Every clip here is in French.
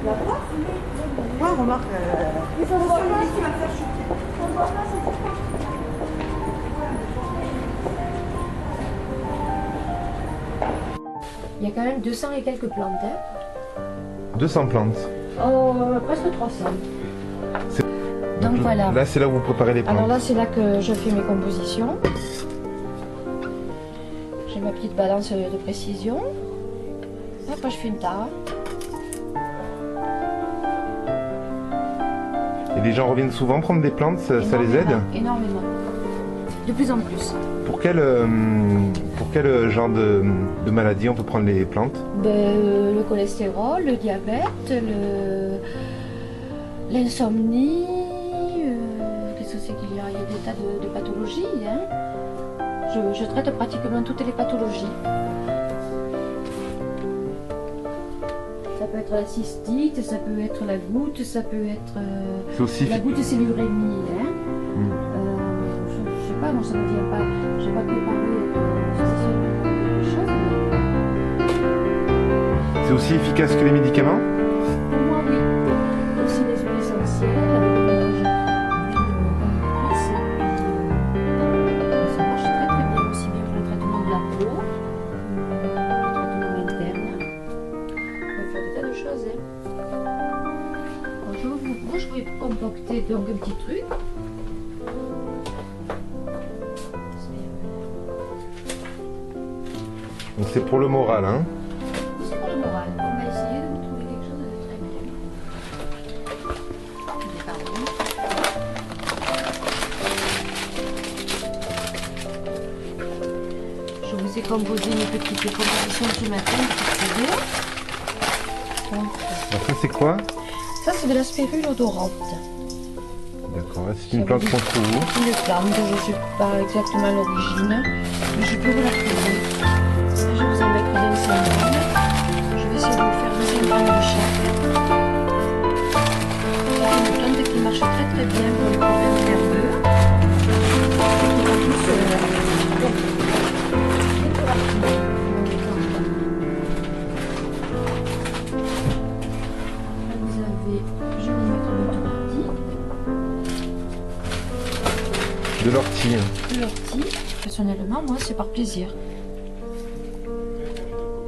Ouais, remarque. Il y a quand même 200 et quelques plantes. Hein. 200 plantes. Oh, presque 300. Donc voilà. Là, c'est là où vous préparez les plantes. Alors là, c'est là que je fais mes compositions. J'ai ma petite balance de précision. Après, je fais une tare. Et les gens reviennent souvent prendre des plantes, ça les aide? Énormément. De plus en plus. Pour quel genre de maladie on peut prendre les plantes? Le cholestérol, le diabète, l'insomnie. Qu'est-ce que c'est qu'il y a? Il y a des tas de pathologies. Hein. Je traite pratiquement toutes les pathologies. Ça peut être la cystite, ça peut être la goutte, ça peut être... aussi la goutte, c'est l'urémie. Hein. Je sais pas, moi ça ne me vient pas. Je n'ai pas préparé des choses. C'est aussi efficace que les médicaments? Pour moi, oui. Aussi les huiles essentielles. Ça marche très très bien, aussi bien pour le traitement de la peau, le traitement interne. On peut faire des tas de choses. Hein. Moi, je vais concocter donc un petit truc. Donc c'est pour le moral, hein? C'est pour le moral. On va essayer de vous trouver quelque chose de très bien. Je vous ai composé une petite composition ce matin, une petite CD. Alors ça c'est quoi? Ça c'est de la spirule odorante. D'accord, c'est une plante qu'on trouve où? C'est une plante, je ne sais pas exactement l'origine, mais je peux vous la trouver. Je vais vous en mettre 25 grammes. Je vais essayer de vous faire 25 grammes de chaque. C'est une plante qui marche très très bien pour les problèmes nerveux. Et en plus, vous avez, je vais vous mettre votre ortie. De l'ortie. De l'ortie, personnellement, moi c'est par plaisir.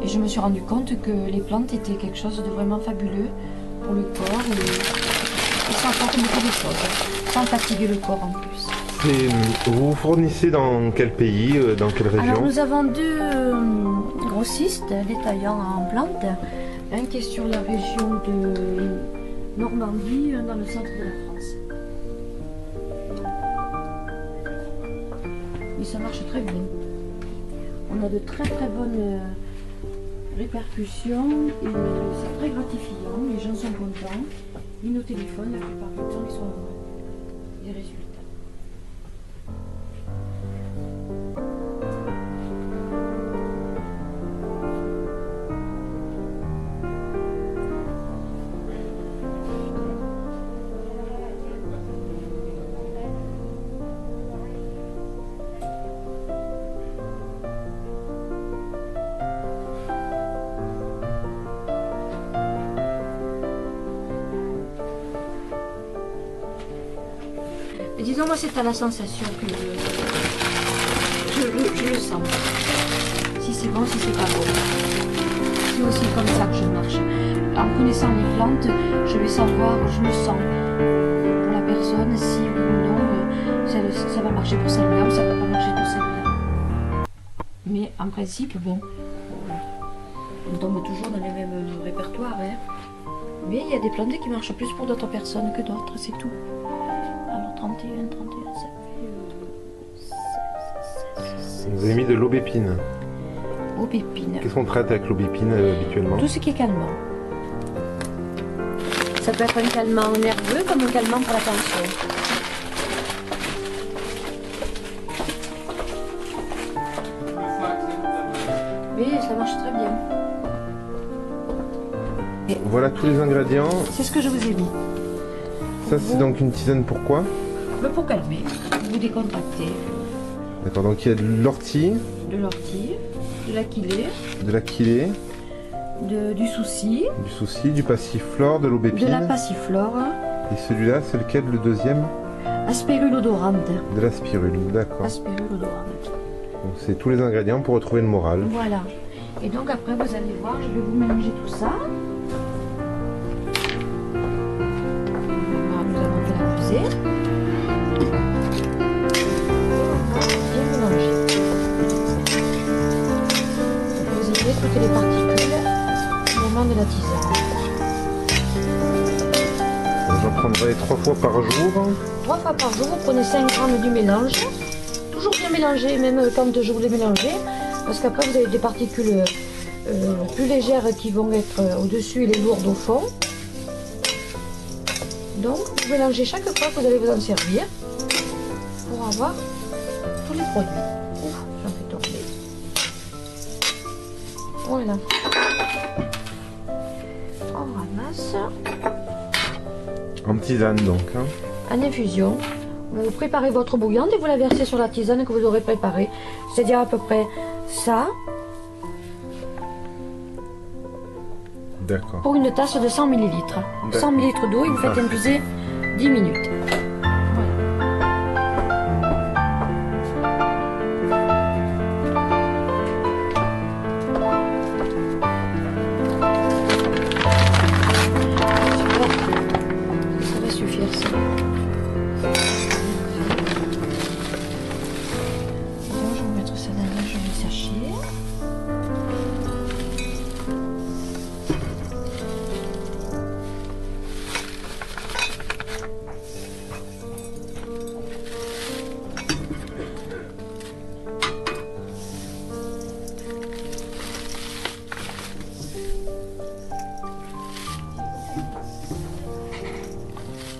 Et je me suis rendu compte que les plantes étaient quelque chose de vraiment fabuleux pour le corps et ça apporte beaucoup de choses, sans fatiguer le corps en plus. Vous vous fournissez dans quel pays, dans quelle région? Alors nous avons deux grossistes détaillants en plantes, un qui est sur la région de Normandie, un dans le centre de la France. Et ça marche très bien. On a de très très bonnes répercussions et c'est très gratifiant. Les gens sont contents. Ils nous téléphonent, la plupart du temps ils sont des résultats. Disons, moi, c'est à la sensation que je le sens. Si c'est bon, si c'est pas bon. C'est aussi comme ça que je marche. En connaissant les plantes, je vais savoir, je le sens pour la personne, si ou non, ça va marcher pour celle-là ou ça va pas marcher pour celle-là. Mais en principe, bon, on tombe toujours dans les mêmes répertoires. Hein. Mais il y a des plantes qui marchent plus pour d'autres personnes que d'autres, c'est tout. 31, 31, ça fait... Vous avez mis de l'aubépine. Aubépine. Qu'est-ce qu'on traite avec l'aubépine habituellement? Tout ce qui est calmant. Ça peut être un calmant nerveux comme un calmant pour la tension. Oui, ça marche très bien. Et voilà tous les ingrédients. c'est ce que je vous ai mis. Ça c'est donc une tisane pourquoi? Pour calmer, vous décontracter. D'accord, donc il y a de l'ortie. De l'ortie, de l'aquilée, De l'aquilée. du souci, Du souci, du passiflore, de l'aubépine. de la passiflore, Et celui-là, c'est lequel, le deuxième? aspérule odorante. De la spirule, d'accord. Aspérule odorante. Donc c'est tous les ingrédients pour retrouver le moral. Voilà. Et donc après vous allez voir, je vais vous mélanger tout ça. Voilà, nous allons mélanger. On va bien mélanger. Vous évitez toutes les particules au moment de la tisane. Donc j'en prendrai 3 fois par jour. 3 fois par jour, vous prenez 5 grammes du mélange. Toujours bien mélanger, même quand je vous l'ai mélangé. Parce qu'après vous avez des particules plus légères qui vont être au-dessus et les lourdes au fond. Donc vous mélangez chaque fois que vous allez vous en servir pour avoir tous les produits. Ouf, j'en fais tomber. Voilà. On ramasse. En tisane donc. Hein. En infusion. Vous préparez votre bouillante et vous la versez sur la tisane que vous aurez préparée. C'est-à-dire à peu près ça. D'accord. Pour une tasse de 100 ml. 100 ml d'eau et vous faites infuser 10 minutes. Ça va suffire ça. Donc, je vais mettre ça dans un joli sachet.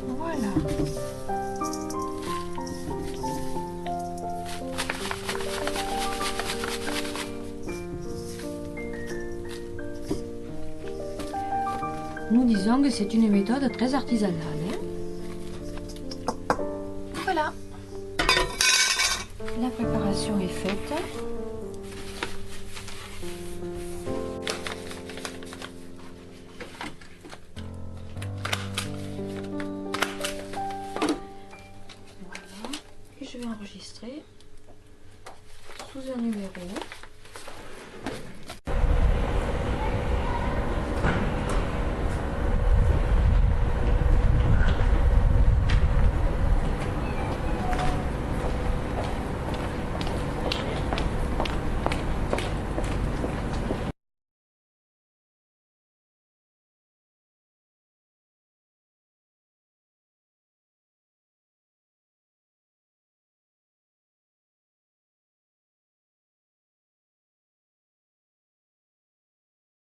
Voilà. Nous disons que c'est une méthode très artisanale. Hein. Voilà. La préparation est faite. Voilà. Et je vais enregistrer sous un numéro.